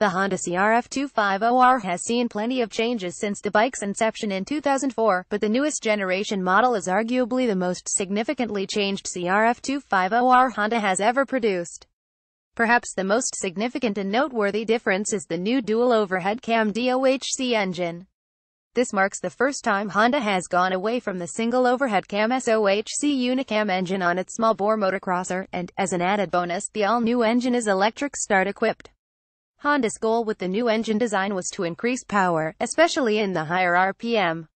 The Honda CRF250R has seen plenty of changes since the bike's inception in 2004, but the newest generation model is arguably the most significantly changed CRF250R Honda has ever produced. Perhaps the most significant and noteworthy difference is the new dual overhead cam DOHC engine. This marks the first time Honda has gone away from the single overhead cam SOHC unicam engine on its small-bore motocrosser, and, as an added bonus, the all-new engine is electric start-equipped. Honda's goal with the new engine design was to increase power, especially in the higher RPM.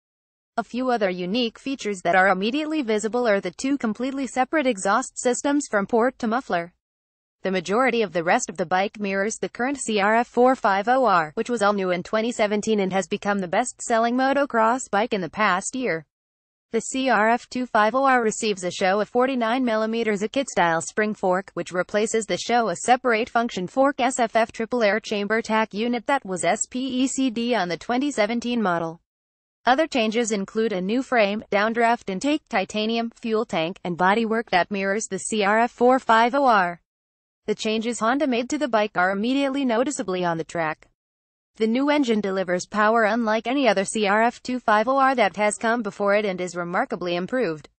A few other unique features that are immediately visible are the two completely separate exhaust systems from port to muffler. The majority of the rest of the bike mirrors the current CRF450R, which was all new in 2017 and has become the best-selling motocross bike in the past year. The CRF250R receives a Showa 49mm a kit-style spring fork, which replaces the Showa separate-function fork SFF triple air chamber tack unit that was SPECD on the 2017 model. Other changes include a new frame, downdraft intake, titanium, fuel tank, and bodywork that mirrors the CRF450R. The changes Honda made to the bike are immediately noticeably on the track. The new engine delivers power unlike any other CRF250R that has come before it and is remarkably improved.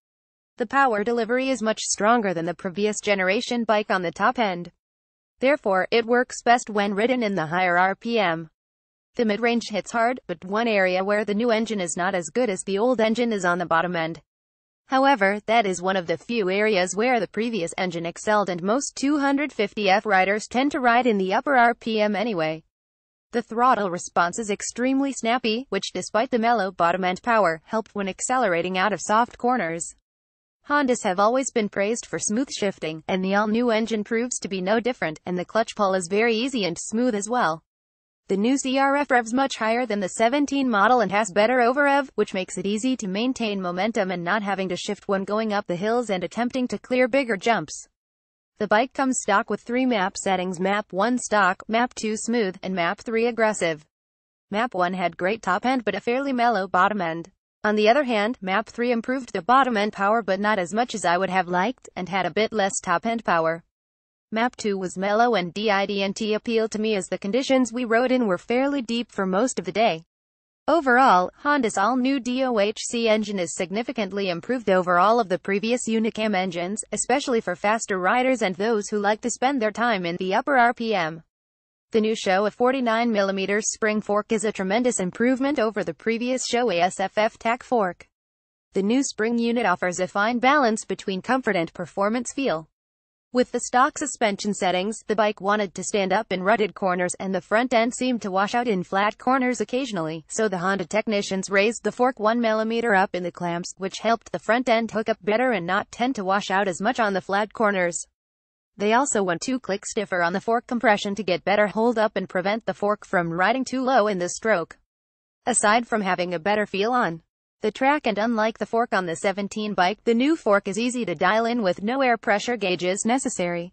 The power delivery is much stronger than the previous generation bike on the top end. Therefore, it works best when ridden in the higher RPM. The mid-range hits hard, but one area where the new engine is not as good as the old engine is on the bottom end. However, that is one of the few areas where the previous engine excelled, and most 250F riders tend to ride in the upper RPM anyway. The throttle response is extremely snappy, which, despite the mellow bottom-end power, helped when accelerating out of soft corners. Hondas have always been praised for smooth shifting, and the all-new engine proves to be no different, and the clutch pull is very easy and smooth as well. The new CRF revs much higher than the 17 model and has better over-rev, which makes it easy to maintain momentum and not having to shift when going up the hills and attempting to clear bigger jumps. The bike comes stock with 3 map settings: Map 1 Stock, Map 2 Smooth, and Map 3 Aggressive. Map 1 had great top end but a fairly mellow bottom end. On the other hand, Map 3 improved the bottom end power but not as much as I would have liked, and had a bit less top end power. Map 2 was mellow and didn't appeal to me as the conditions we rode in were fairly deep for most of the day. Overall, Honda's all-new DOHC engine is significantly improved over all of the previous unicam engines, especially for faster riders and those who like to spend their time in the upper RPM. The new Showa 49mm spring fork is a tremendous improvement over the previous Showa SFF tack fork. The new spring unit offers a fine balance between comfort and performance feel. With the stock suspension settings, the bike wanted to stand up in rutted corners, and the front end seemed to wash out in flat corners occasionally, so the Honda technicians raised the fork 1mm up in the clamps, which helped the front end hook up better and not tend to wash out as much on the flat corners. They also went 2 clicks stiffer on the fork compression to get better hold up and prevent the fork from riding too low in the stroke. Aside from having a better feel on the track, and unlike the fork on the 17 bike, the new fork is easy to dial in with no air pressure gauges necessary.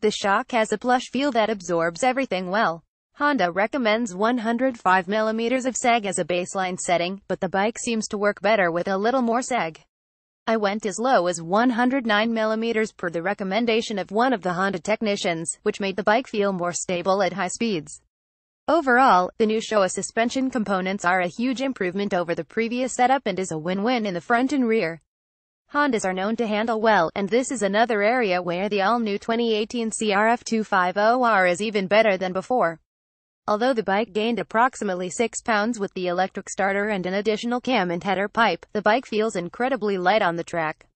The shock has a plush feel that absorbs everything well. Honda recommends 105mm of sag as a baseline setting, but the bike seems to work better with a little more sag. I went as low as 109mm per the recommendation of one of the Honda technicians, which made the bike feel more stable at high speeds. Overall, the new Showa suspension components are a huge improvement over the previous setup and is a win-win in the front and rear. Hondas are known to handle well, and this is another area where the all-new 2018 CRF250R is even better than before. Although the bike gained approximately 6 pounds with the electric starter and an additional cam and header pipe, the bike feels incredibly light on the track.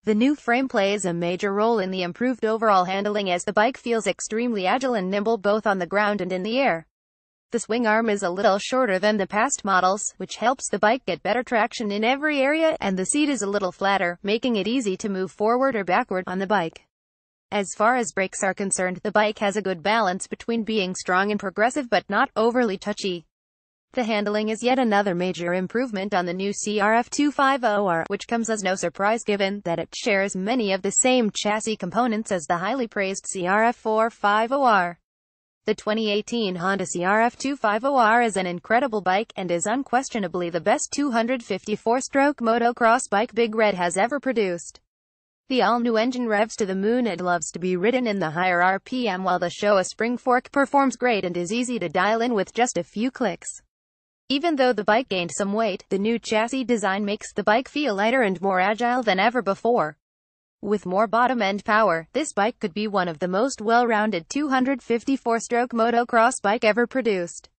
The new frame plays a major role in the improved overall handling, as the bike feels extremely agile and nimble both on the ground and in the air. The swing arm is a little shorter than the past models, which helps the bike get better traction in every area, and the seat is a little flatter, making it easy to move forward or backward on the bike. As far as brakes are concerned, the bike has a good balance between being strong and progressive but not overly touchy. The handling is yet another major improvement on the new CRF250R, which comes as no surprise given that it shares many of the same chassis components as the highly praised CRF450R. The 2018 Honda CRF250R is an incredible bike, and is unquestionably the best 254-stroke motocross bike Big Red has ever produced. The all-new engine revs to the moon. It loves to be ridden in the higher RPM while the show a spring fork performs great and is easy to dial in with just a few clicks. Even though the bike gained some weight, the new chassis design makes the bike feel lighter and more agile than ever before. With more bottom-end power, this bike could be one of the most well-rounded 254-stroke motocross bike ever produced.